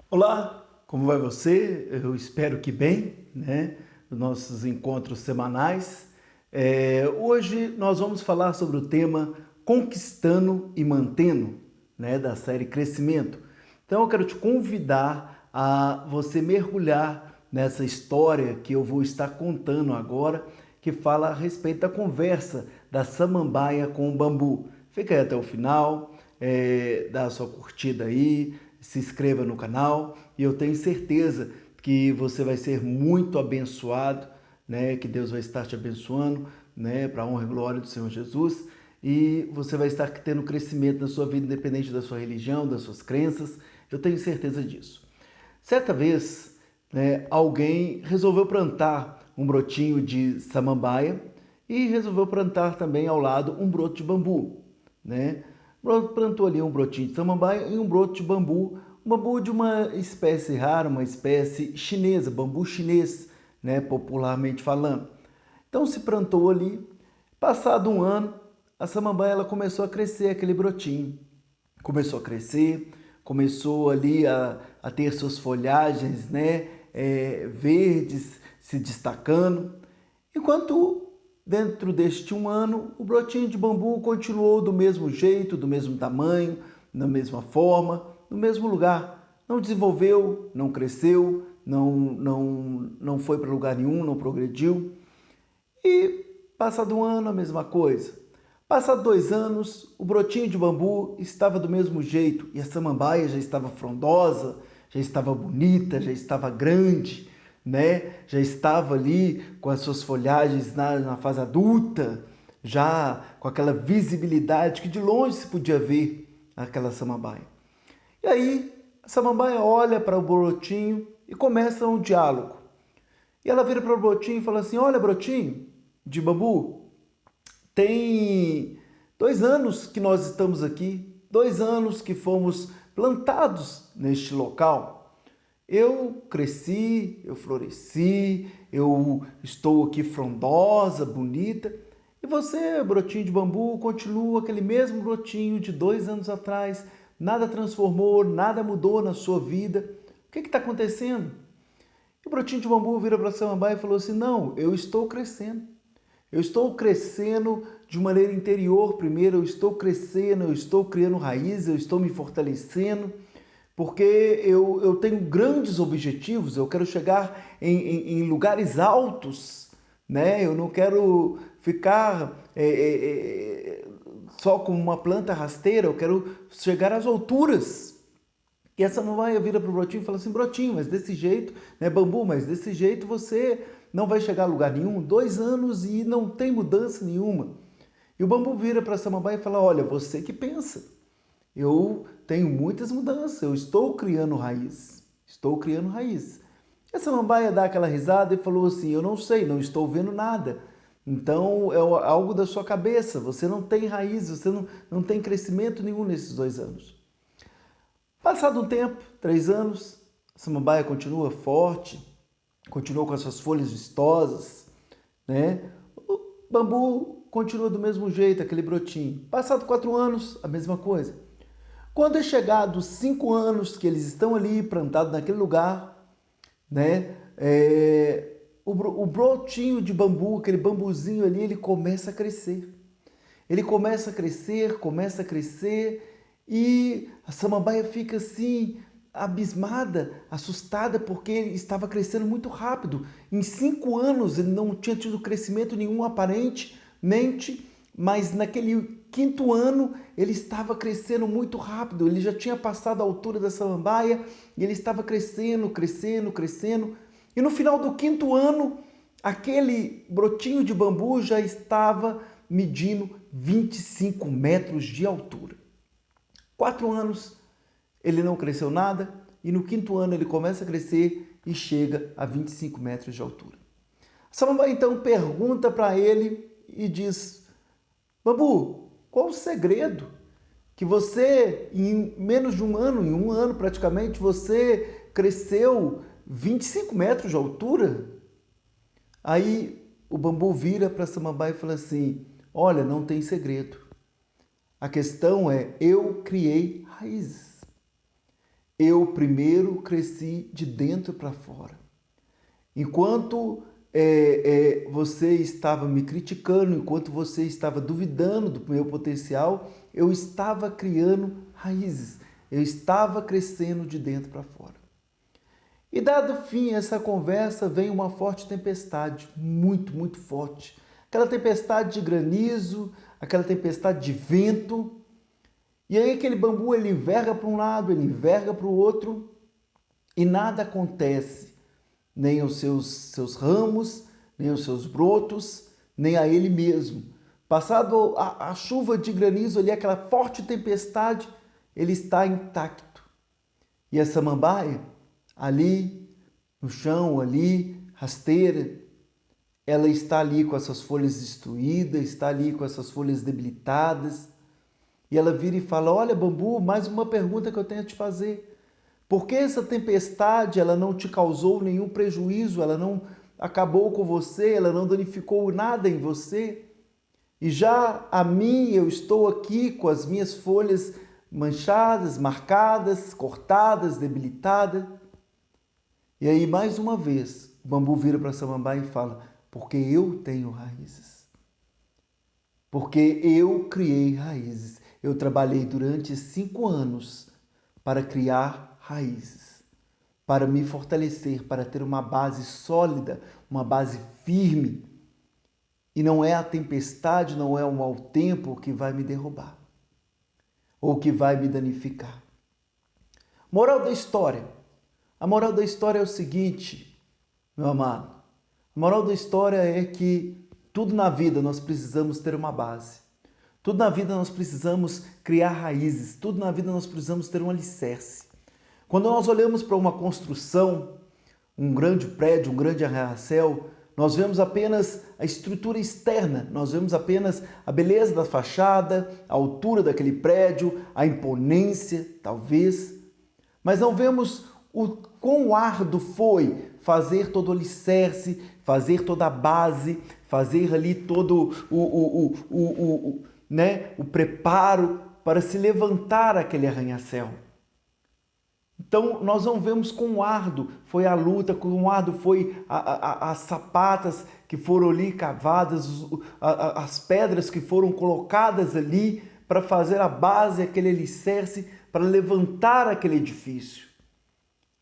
Olá, como vai você? Eu espero que bem, né? Nos nossos encontros semanais. Hoje nós vamos falar sobre o tema Conquistando e Mantendo, né? Da série Crescimento. Então eu quero te convidar a você mergulhar nessa história que eu vou estar contando agora, que fala a respeito da conversa da samambaia com o bambu. Fica aí até o final, dá a sua curtida aí, se inscreva no canal e eu tenho certeza que você vai ser muito abençoado, né? Que Deus vai estar te abençoando, né? Para a honra e glória do Senhor Jesus. E você vai estar tendo crescimento na sua vida, independente da sua religião, das suas crenças. Eu tenho certeza disso. Certa vez, né, alguém resolveu plantar um brotinho de samambaia e resolveu plantar também ao lado um broto de bambu, né? Plantou ali um brotinho de samambaia e um broto de bambu, um bambu de uma espécie rara, uma espécie chinesa, bambu chinês, né, popularmente falando. Então se plantou ali, passado um ano, a samambaia ela começou a crescer, aquele brotinho. Começou a crescer, começou ali a ter suas folhagens, né, verdes se destacando. Enquanto dentro deste um ano, o brotinho de bambu continuou do mesmo jeito, do mesmo tamanho, da mesma forma, no mesmo lugar. Não desenvolveu, não cresceu, não foi para lugar nenhum, não progrediu. E passado um ano, a mesma coisa. Passado 2 anos, o brotinho de bambu estava do mesmo jeito e a samambaia já estava frondosa, já estava bonita, já estava grande, né? Já estava ali com as suas folhagens na fase adulta, já com aquela visibilidade que de longe se podia ver aquela samambaia. E aí, a samambaia olha para o brotinho e começa um diálogo. E ela vira para o brotinho e fala assim: Olha, brotinho de bambu, tem 2 anos que nós estamos aqui, 2 anos que fomos plantados neste local. Eu cresci, eu floresci, eu estou aqui frondosa, bonita. E você, brotinho de bambu, continua aquele mesmo brotinho de 2 anos atrás. Nada transformou, nada mudou na sua vida. O que está acontecendo? E o brotinho de bambu vira para a samambaia e falou assim: Não, eu estou crescendo. Eu estou crescendo de maneira interior primeiro, eu estou crescendo, eu estou criando raízes, eu estou me fortalecendo, porque eu tenho grandes objetivos, eu quero chegar em lugares altos, né? Eu não quero ficar só como uma planta rasteira, eu quero chegar às alturas. E essa mamãe vira pro brotinho e fala assim: Brotinho, mas desse jeito, né, bambu, mas desse jeito você não vai chegar a lugar nenhum. 2 anos e não tem mudança nenhuma. E o bambu vira para essa mamãe e fala: Olha, você que pensa. Eu tenho muitas mudanças, eu estou criando raiz. Estou criando raiz. Essa mambaia dá aquela risada e falou assim: Eu não sei, não estou vendo nada. Então é algo da sua cabeça. Você não tem raiz, você não tem crescimento nenhum nesses 2 anos. Passado um tempo, 3 anos, a samambaia continua forte, continua com as suas folhas vistosas, né? O bambu continua do mesmo jeito, aquele brotinho. Passado 4 anos, a mesma coisa. Quando é chegado os 5 anos que eles estão ali plantados naquele lugar, né? O brotinho de bambu, aquele bambuzinho ali, ele começa a crescer. Ele começa a crescer e a samambaia fica assim, abismada, assustada, porque ele estava crescendo muito rápido. Em 5 anos ele não tinha tido crescimento nenhum aparentemente, mas naquele quinto ano ele estava crescendo muito rápido. Ele já tinha passado a altura da samambaia e ele estava crescendo, crescendo, crescendo. E no final do quinto ano, aquele brotinho de bambu já estava medindo 25 metros de altura. 4 anos ele não cresceu nada e no quinto ano ele começa a crescer e chega a 25 metros de altura. A samambaia então pergunta para ele e diz: Bambu, qual o segredo que você, em menos de um ano, em um ano praticamente, você cresceu 25 metros de altura? Aí o bambu vira para a samambaia e fala assim: Olha, não tem segredo. A questão é, eu criei raízes. Eu primeiro cresci de dentro para fora. Enquanto você estava me criticando, enquanto você estava duvidando do meu potencial, eu estava criando raízes, eu estava crescendo de dentro para fora. E dado fim a essa conversa, vem uma forte tempestade, muito, muito forte. Aquela tempestade de granizo, aquela tempestade de vento. E aí aquele bambu, ele enverga para um lado, ele enverga para o outro, e nada acontece. Nem aos seus ramos, nem aos seus brotos, nem a ele mesmo. Passado a chuva de granizo ali, aquela forte tempestade, ele está intacto. E a samambaia, ali no chão, ali, rasteira, ela está ali com essas folhas destruídas, está ali com essas folhas debilitadas. E ela vira e fala: olha, bambu, mais uma pergunta que eu tenho a te fazer. Por que essa tempestade ela não te causou nenhum prejuízo, ela não acabou com você, ela não danificou nada em você? E já a mim, eu estou aqui com as minhas folhas manchadas, marcadas, cortadas, debilitadas. E aí, mais uma vez, o bambu vira para a samambaia e fala: porque eu tenho raízes. Porque eu criei raízes. Eu trabalhei durante 5 anos para criar raízes, para me fortalecer, para ter uma base sólida, uma base firme. E não é a tempestade, não é o mau tempo que vai me derrubar ou que vai me danificar. Moral da história. A moral da história é o seguinte, meu amado. A moral da história é que tudo na vida nós precisamos ter uma base. Tudo na vida nós precisamos criar raízes. Tudo na vida nós precisamos ter um alicerce. Quando nós olhamos para uma construção, um grande prédio, um grande arranha-céu, nós vemos apenas a estrutura externa, nós vemos apenas a beleza da fachada, a altura daquele prédio, a imponência, talvez, mas não vemos o quão árduo foi fazer todo o alicerce, fazer toda a base, fazer ali todo o preparo para se levantar aquele arranha-céu. Então, nós não vemos quão árduo foi a luta, quão árduo foi as sapatas que foram ali cavadas, as pedras que foram colocadas ali para fazer a base, aquele alicerce, para levantar aquele edifício.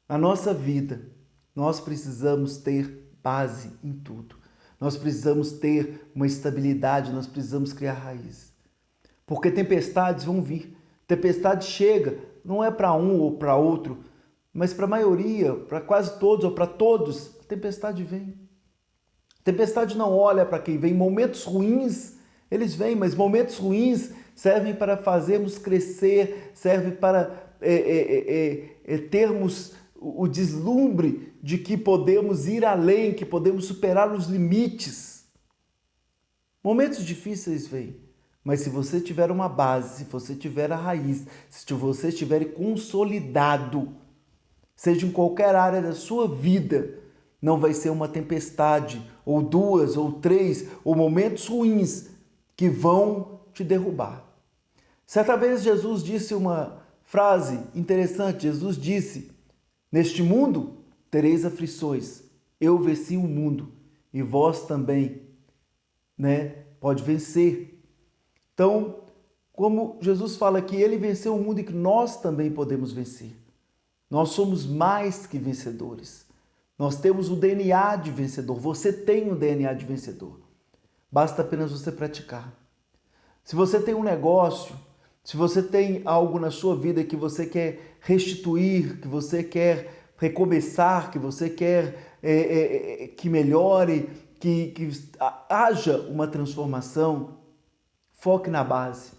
Na nossa vida, nós precisamos ter base em tudo. Nós precisamos ter uma estabilidade, nós precisamos criar raízes. Porque tempestades vão vir. Tempestade chega, não é para um ou para outro, mas para a maioria, para quase todos ou para todos, a tempestade vem. A tempestade não olha para quem vem. Momentos ruins, eles vêm, mas momentos ruins servem para fazermos crescer, servem para termos o deslumbre de que podemos ir além, que podemos superar os limites. Momentos difíceis vêm. Mas se você tiver uma base, se você tiver a raiz, se você estiver consolidado, seja em qualquer área da sua vida, não vai ser uma tempestade, ou 2, ou 3, ou momentos ruins que vão te derrubar. Certa vez Jesus disse uma frase interessante. Jesus disse: neste mundo tereis aflições, eu venci o mundo, e vós também, pode vencer. Então, como Jesus fala que ele venceu o mundo e que nós também podemos vencer. Nós somos mais que vencedores. Nós temos o DNA de vencedor. Você tem o DNA de vencedor. Basta apenas você praticar. Se você tem um negócio, se você tem algo na sua vida que você quer restituir, que você quer recomeçar, que você quer que melhore, que haja uma transformação, foque na base.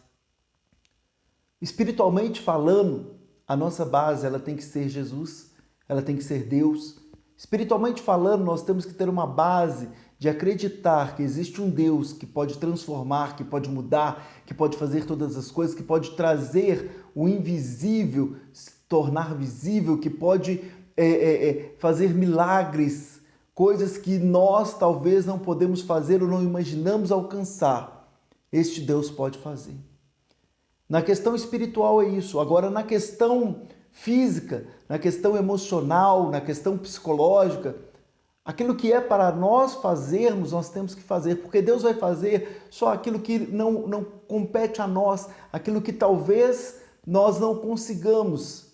Espiritualmente falando, a nossa base ela tem que ser Jesus, ela tem que ser Deus. Espiritualmente falando, nós temos que ter uma base de acreditar que existe um Deus que pode transformar, que pode mudar, que pode fazer todas as coisas, que pode trazer o invisível se tornar visível, que pode fazer milagres, coisas que nós talvez não podemos fazer ou não imaginamos alcançar. Este Deus pode fazer. Na questão espiritual é isso. Agora, na questão física, na questão emocional, na questão psicológica. Aquilo que é para nós fazermos, nós temos que fazer, porque Deus vai fazer só aquilo que não compete a nós, aquilo que talvez nós não consigamos,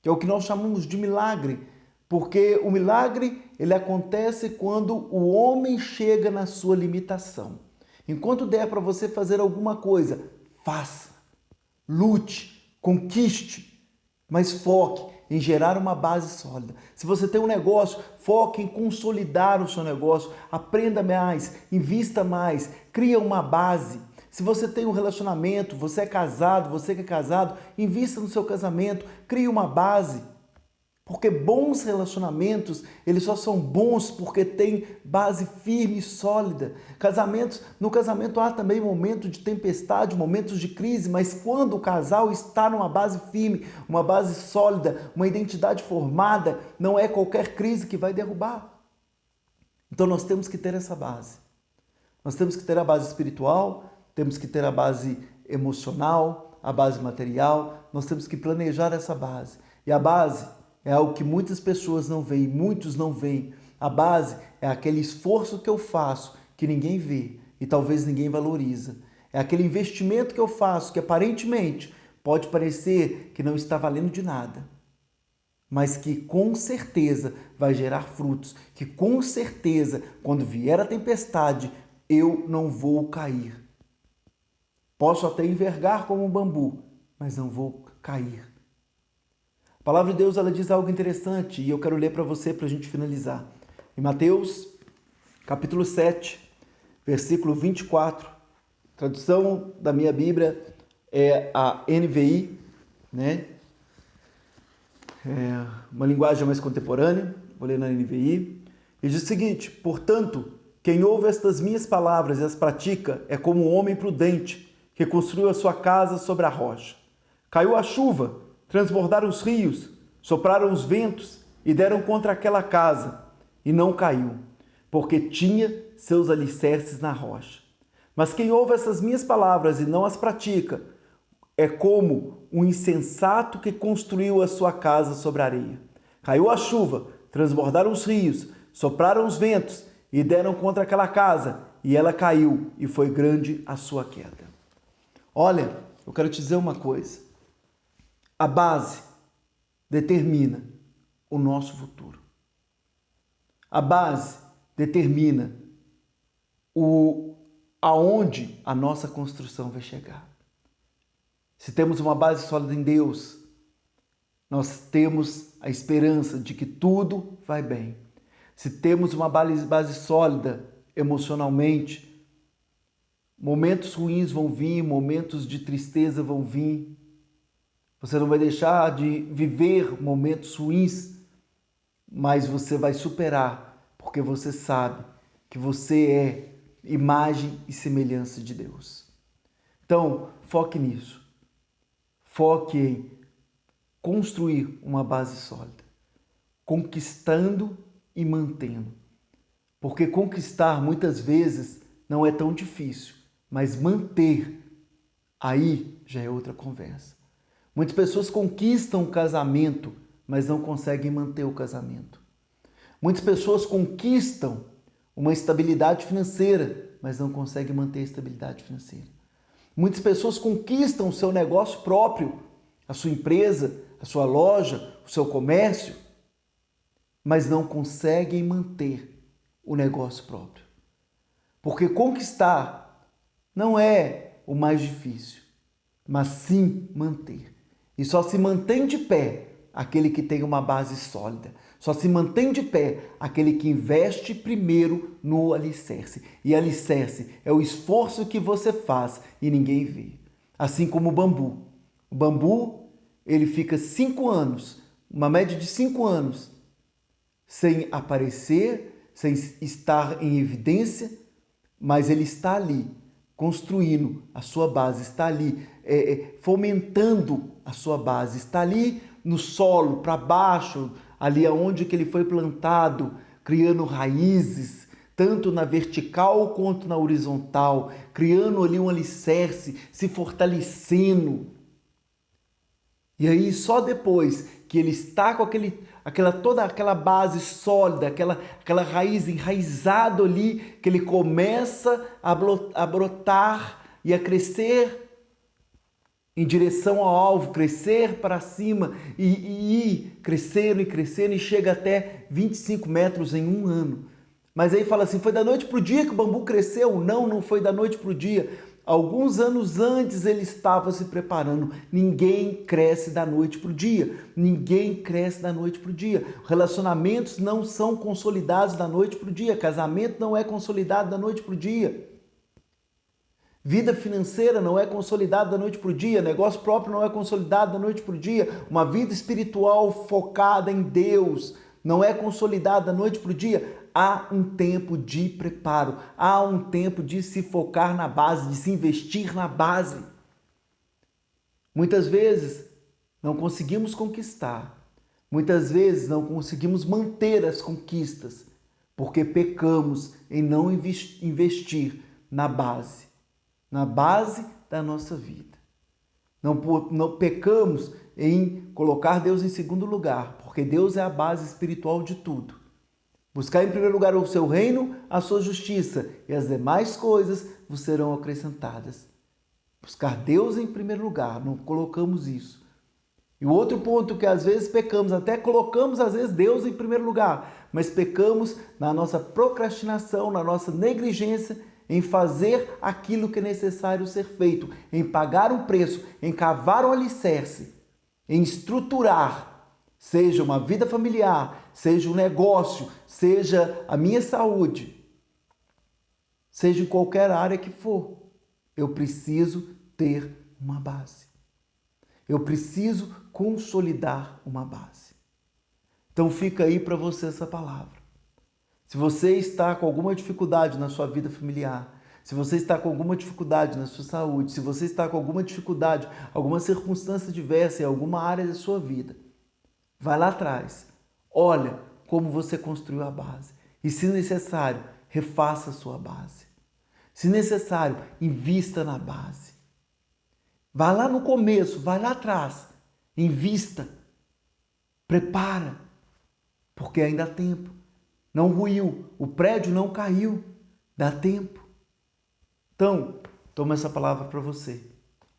que é o que nós chamamos de milagre, porque o milagre ele acontece quando o homem chega na sua limitação. Enquanto der para você fazer alguma coisa, faça, lute, conquiste, mas foque em gerar uma base sólida. Se você tem um negócio, foque em consolidar o seu negócio, aprenda mais, invista mais, cria uma base. Se você tem um relacionamento, você é casado, você que é casado, invista no seu casamento, crie uma base. Porque bons relacionamentos, eles só são bons porque tem base firme e sólida. No casamento há também momentos de tempestade, momentos de crise, mas quando o casal está numa base firme, uma base sólida, uma identidade formada, não é qualquer crise que vai derrubar. Então nós temos que ter essa base. Nós temos que ter a base espiritual, temos que ter a base emocional, a base material, nós temos que planejar essa base. E a base é algo que muitas pessoas não veem, muitos não veem. A base é aquele esforço que eu faço, que ninguém vê e talvez ninguém valoriza. É aquele investimento que eu faço, que aparentemente pode parecer que não está valendo de nada, mas que com certeza vai gerar frutos, que com certeza, quando vier a tempestade, eu não vou cair. Posso até envergar como um bambu, mas não vou cair. A palavra de Deus ela diz algo interessante e eu quero ler para você para a gente finalizar. Em Mateus, capítulo 7, versículo 24, tradução da minha Bíblia é a NVI, né? É uma linguagem mais contemporânea, vou ler na NVI. E diz o seguinte: portanto, quem ouve estas minhas palavras e as pratica é como um homem prudente que construiu a sua casa sobre a rocha. Caiu a chuva, transbordaram os rios, sopraram os ventos e deram contra aquela casa, e não caiu, porque tinha seus alicerces na rocha. Mas quem ouve essas minhas palavras e não as pratica, é como um insensato que construiu a sua casa sobre a areia. Caiu a chuva, transbordaram os rios, sopraram os ventos e deram contra aquela casa, e ela caiu, e foi grande a sua queda. Olha, eu quero te dizer uma coisa. A base determina o nosso futuro. A base determina aonde a nossa construção vai chegar. Se temos uma base sólida em Deus, nós temos a esperança de que tudo vai bem. Se temos uma base sólida emocionalmente, momentos ruins vão vir, momentos de tristeza vão vir. Você não vai deixar de viver momentos ruins, mas você vai superar, porque você sabe que você é imagem e semelhança de Deus. Então, foque nisso. Foque em construir uma base sólida, conquistando e mantendo. Porque conquistar muitas vezes não é tão difícil, mas manter, aí já é outra conversa. Muitas pessoas conquistam o casamento, mas não conseguem manter o casamento. Muitas pessoas conquistam uma estabilidade financeira, mas não conseguem manter a estabilidade financeira. Muitas pessoas conquistam o seu negócio próprio, a sua empresa, a sua loja, o seu comércio, mas não conseguem manter o negócio próprio. Porque conquistar não é o mais difícil, mas sim manter. E só se mantém de pé aquele que tem uma base sólida. Só se mantém de pé aquele que investe primeiro no alicerce. E alicerce é o esforço que você faz e ninguém vê. Assim como o bambu. O bambu, ele fica 5 anos, uma média de 5 anos, sem aparecer, sem estar em evidência, mas ele está ali, construindo a sua base, está ali fomentando a sua base, está ali no solo, para baixo, ali aonde que ele foi plantado, criando raízes, tanto na vertical quanto na horizontal, criando ali um alicerce, se fortalecendo. E aí só depois que ele está com toda aquela base sólida, aquela raiz enraizada ali, que ele começa a brotar e a crescer em direção ao alvo, crescer para cima e ir crescendo e crescendo e chega até 25 metros em um ano. Mas aí fala assim, foi da noite para o dia que o bambu cresceu? Não, não foi da noite para o dia. Alguns anos antes ele estava se preparando. Ninguém cresce da noite para o dia. Ninguém cresce da noite para o dia. Relacionamentos não são consolidados da noite para o dia. Casamento não é consolidado da noite para o dia. Vida financeira não é consolidada da noite para o dia, negócio próprio não é consolidado da noite para o dia, uma vida espiritual focada em Deus não é consolidada da noite para o dia. Há um tempo de preparo, há um tempo de se focar na base, de se investir na base. Muitas vezes não conseguimos conquistar, muitas vezes não conseguimos manter as conquistas, porque pecamos em não investir na base da nossa vida. Não pecamos em colocar Deus em segundo lugar, porque Deus é a base espiritual de tudo. Buscar em primeiro lugar o seu reino, a sua justiça, e as demais coisas vos serão acrescentadas. Buscar Deus em primeiro lugar, não colocamos isso. E o outro ponto que às vezes pecamos, até colocamos às vezes Deus em primeiro lugar, mas pecamos na nossa procrastinação, na nossa negligência em fazer aquilo que é necessário ser feito, em pagar um preço, em cavar um alicerce, em estruturar, seja uma vida familiar, seja um negócio, seja a minha saúde, seja em qualquer área que for, eu preciso ter uma base. Eu preciso consolidar uma base. Então fica aí para você essa palavra. Se você está com alguma dificuldade na sua vida familiar, se você está com alguma dificuldade na sua saúde, se você está com alguma dificuldade, alguma circunstância diversa em alguma área da sua vida, vai lá atrás, olha como você construiu a base e, se necessário, refaça a sua base. Se necessário, invista na base. Vai lá no começo, vai lá atrás, invista, prepara, porque ainda há tempo. Não ruiu, o prédio não caiu, dá tempo. Então, toma essa palavra para você.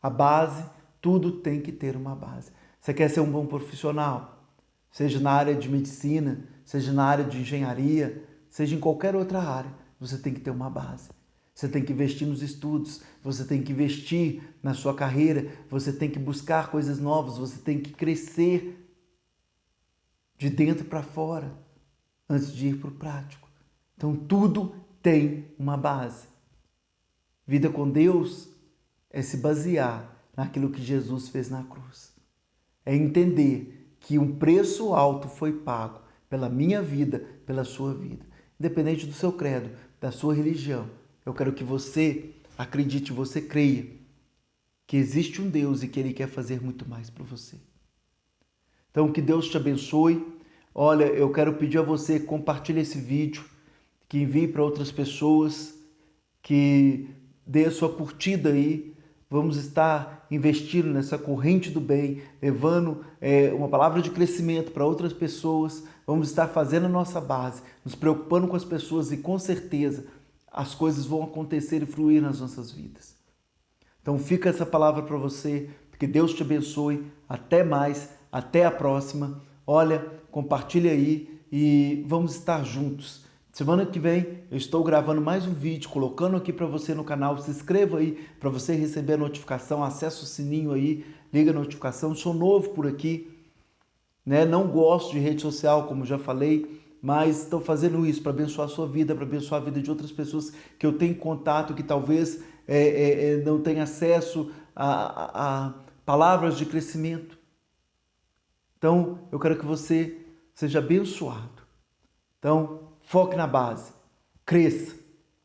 A base, tudo tem que ter uma base. Você quer ser um bom profissional? Seja na área de medicina, seja na área de engenharia, seja em qualquer outra área, você tem que ter uma base. Você tem que investir nos estudos, você tem que investir na sua carreira, você tem que buscar coisas novas, você tem que crescer de dentro para fora, antes de ir para o prático. Então, tudo tem uma base. Vida com Deus é se basear naquilo que Jesus fez na cruz. É entender que um preço alto foi pago pela minha vida, pela sua vida. Independente do seu credo, da sua religião. Eu quero que você acredite, você creia que existe um Deus e que Ele quer fazer muito mais para você. Então, que Deus te abençoe. Olha, eu quero pedir a você que compartilhe esse vídeo, que envie para outras pessoas, que dê a sua curtida aí. Vamos estar investindo nessa corrente do bem, levando uma palavra de crescimento para outras pessoas. Vamos estar fazendo a nossa base, nos preocupando com as pessoas e com certeza as coisas vão acontecer e fluir nas nossas vidas. Então fica essa palavra para você, que Deus te abençoe. Até mais, até a próxima. Olha, compartilha aí e vamos estar juntos. Semana que vem eu estou gravando mais um vídeo, colocando aqui para você no canal. Se inscreva aí para você receber a notificação, acessa o sininho aí, liga a notificação. Sou novo por aqui, né? Não gosto de rede social, como já falei, mas estou fazendo isso para abençoar a sua vida, para abençoar a vida de outras pessoas que eu tenho contato, que talvez não tenham acesso a palavras de crescimento. Então, eu quero que você seja abençoado. Então, foque na base, cresça,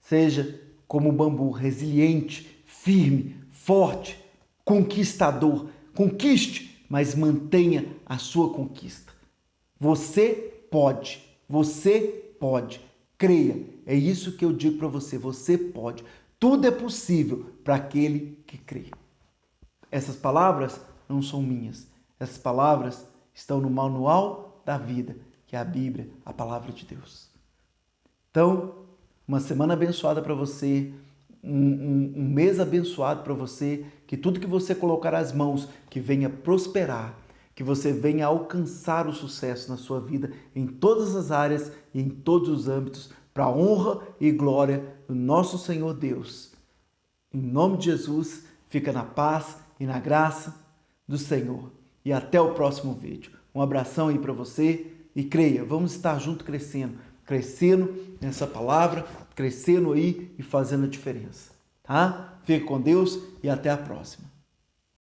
seja como um bambu, resiliente, firme, forte, conquistador. Conquiste, mas mantenha a sua conquista. Você pode, creia. É isso que eu digo para você, você pode. Tudo é possível para aquele que crê. Essas palavras não são minhas, essas palavras estão no manual da vida, que é a Bíblia, a palavra de Deus. Então, uma semana abençoada para você, um mês abençoado para você, que tudo que você colocar as mãos, que venha prosperar, que você venha alcançar o sucesso na sua vida, em todas as áreas e em todos os âmbitos, para a honra e glória do nosso Senhor Deus. Em nome de Jesus, fica na paz e na graça do Senhor. E até o próximo vídeo. Um abração aí para você e creia, vamos estar juntos crescendo nessa palavra, crescendo aí e fazendo a diferença, tá? Fique com Deus e até a próxima.